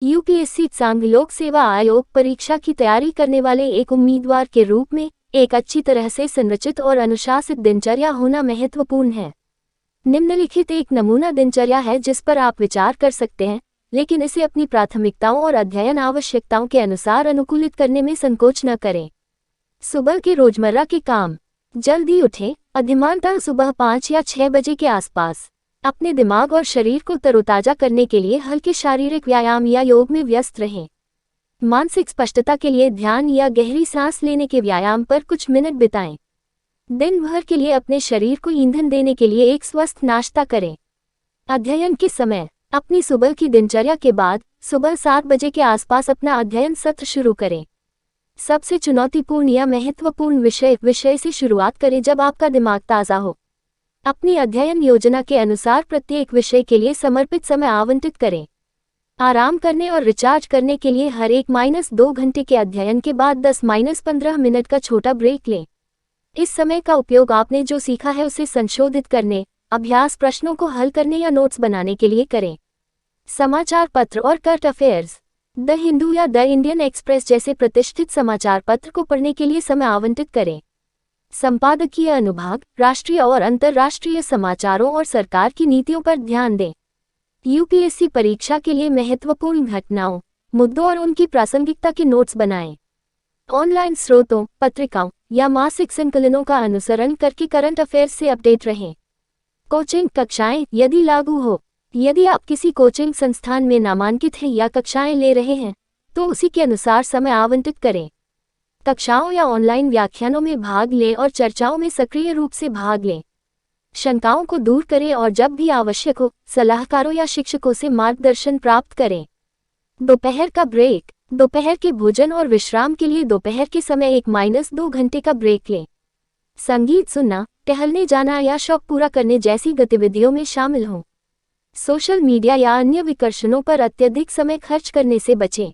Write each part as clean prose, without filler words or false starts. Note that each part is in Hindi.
यूपीएससी सांघ लोक सेवा आयोग परीक्षा की तैयारी करने वाले एक उम्मीदवार के रूप में एक अच्छी तरह से संरचित और अनुशासित दिनचर्या होना महत्वपूर्ण है। निम्नलिखित एक नमूना दिनचर्या है जिस पर आप विचार कर सकते हैं, लेकिन इसे अपनी प्राथमिकताओं और अध्ययन आवश्यकताओं के अनुसार अनुकूलित करने में संकोच न करें। सुबह के रोजमर्रा के काम। जल्दी उठें, अधिमानतः सुबह 5 या 6 बजे के आसपास। अपने दिमाग और शरीर को तरोताजा करने के लिए हल्के शारीरिक व्यायाम या योग में व्यस्त रहें। मानसिक स्पष्टता के लिए ध्यान या गहरी सांस लेने के व्यायाम पर कुछ मिनट बिताएं। दिन भर के लिए अपने शरीर को ईंधन देने के लिए एक स्वस्थ नाश्ता करें। अध्ययन के समय। अपनी सुबह की दिनचर्या के बाद सुबह 7 बजे के आसपास अपना अध्ययन सत्र शुरू करें। सबसे चुनौतीपूर्ण या महत्वपूर्ण विषय से शुरुआत करें जब आपका दिमाग ताज़ा हो। अपनी अध्ययन योजना के अनुसार प्रत्येक विषय के लिए समर्पित समय आवंटित करें। आराम करने और रिचार्ज करने के लिए हर 1-2 घंटे के अध्ययन के बाद 10-15 मिनट का छोटा ब्रेक लें। इस समय का उपयोग आपने जो सीखा है उसे संशोधित करने, अभ्यास प्रश्नों को हल करने या नोट्स बनाने के लिए करें। समाचार पत्र और करंट अफेयर्स। द हिंदू या द इंडियन एक्सप्रेस जैसे प्रतिष्ठित समाचार पत्र को पढ़ने के लिए समय आवंटित करें। संपादकीय अनुभाग, राष्ट्रीय और अंतर्राष्ट्रीय समाचारों और सरकार की नीतियों पर ध्यान दें। यूपीएससी परीक्षा के लिए महत्वपूर्ण घटनाओं, मुद्दों और उनकी प्रासंगिकता के नोट्स बनाएं। ऑनलाइन स्रोतों, पत्रिकाओं या मासिक संकलनों का अनुसरण करके करंट अफेयर्स से अपडेट रहें। कोचिंग कक्षाएं, यदि लागू हो। यदि आप किसी कोचिंग संस्थान में नामांकित हैं या कक्षाएं ले रहे हैं, तो उसी के अनुसार समय आवंटित करें। कक्षाओं या ऑनलाइन व्याख्यानों में भाग लें और चर्चाओं में सक्रिय रूप से भाग लें। शंकाओं को दूर करें और जब भी आवश्यक हो, सलाहकारों या शिक्षकों से मार्गदर्शन प्राप्त करें। दोपहर का ब्रेक। दोपहर के भोजन और विश्राम के लिए दोपहर के समय 1-2 घंटे का ब्रेक लें। संगीत सुनना, टहलने जाना या शौक पूरा करने जैसी गतिविधियों में शामिल हों। सोशल मीडिया या अन्य विकर्षणों पर अत्यधिक समय खर्च करने से बचें।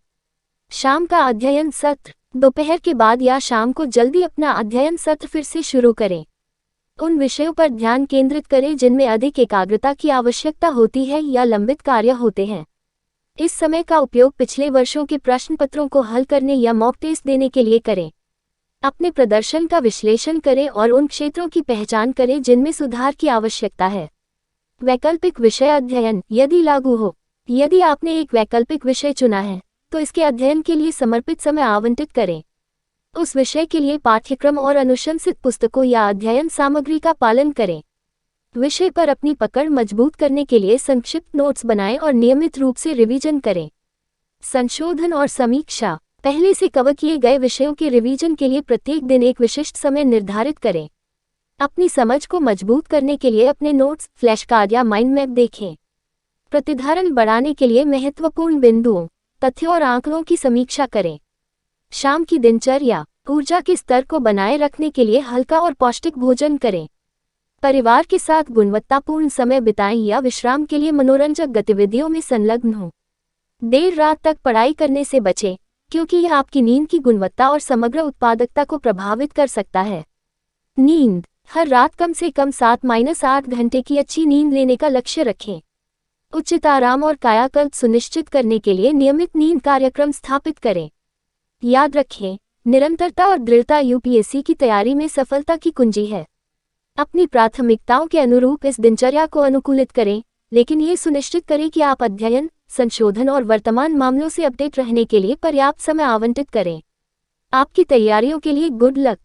शाम का अध्ययन सत्र। दोपहर के बाद या शाम को जल्दी अपना अध्ययन सत्र फिर से शुरू करें। उन विषयों पर ध्यान केंद्रित करें जिनमें अधिक एकाग्रता की आवश्यकता होती है या लंबित कार्य होते हैं। इस समय का उपयोग पिछले वर्षों के प्रश्न पत्रों को हल करने या मॉक टेस्ट देने के लिए करें। अपने प्रदर्शन का विश्लेषण करें और उन क्षेत्रों की पहचान करें जिनमें सुधार की आवश्यकता है। वैकल्पिक विषय अध्ययन, यदि लागू हो। यदि आपने एक वैकल्पिक विषय चुना है, तो इसके अध्ययन के लिए समर्पित समय आवंटित करें। उस विषय के लिए पाठ्यक्रम और अनुशंसित पुस्तकों या अध्ययन सामग्री का पालन करें। विषय पर अपनी पकड़ मजबूत करने के लिए संक्षिप्त नोट्स बनाएं और नियमित रूप से रिवीजन करें। संशोधन और समीक्षा। पहले से कवर किए गए विषयों के रिवीजन के लिए प्रत्येक दिन एक विशिष्ट समय निर्धारित करें। अपनी समझ को मजबूत करने के लिए अपने नोट्स, फ्लैश कार्ड या माइंड मैप देखें। प्रतिधारण बढ़ाने के लिए महत्वपूर्ण बिंदुओं, तथ्यों और आंकड़ों की समीक्षा करें। शाम की दिनचर्या। ऊर्जा के स्तर को बनाए रखने के लिए हल्का और पौष्टिक भोजन करें। परिवार के साथ गुणवत्तापूर्ण समय बिताएं या विश्राम के लिए मनोरंजक गतिविधियों में संलग्न हों। देर रात तक पढ़ाई करने से बचें, क्योंकि यह आपकी नींद की गुणवत्ता और समग्र उत्पादकता को प्रभावित कर सकता है। नींद। हर रात कम से कम 7-8 घंटे की अच्छी नींद लेने का लक्ष्य रखें। उचित आराम और कायाकल्प सुनिश्चित करने के लिए नियमित नींद कार्यक्रम स्थापित करें। याद रखें, निरंतरता और दृढ़ता यूपीएससी की तैयारी में सफलता की कुंजी है। अपनी प्राथमिकताओं के अनुरूप इस दिनचर्या को अनुकूलित करें, लेकिन ये सुनिश्चित करें कि आप अध्ययन, संशोधन और वर्तमान मामलों से अपडेट रहने के लिए पर्याप्त समय आवंटित करें। आपकी तैयारियों के लिए गुड लक।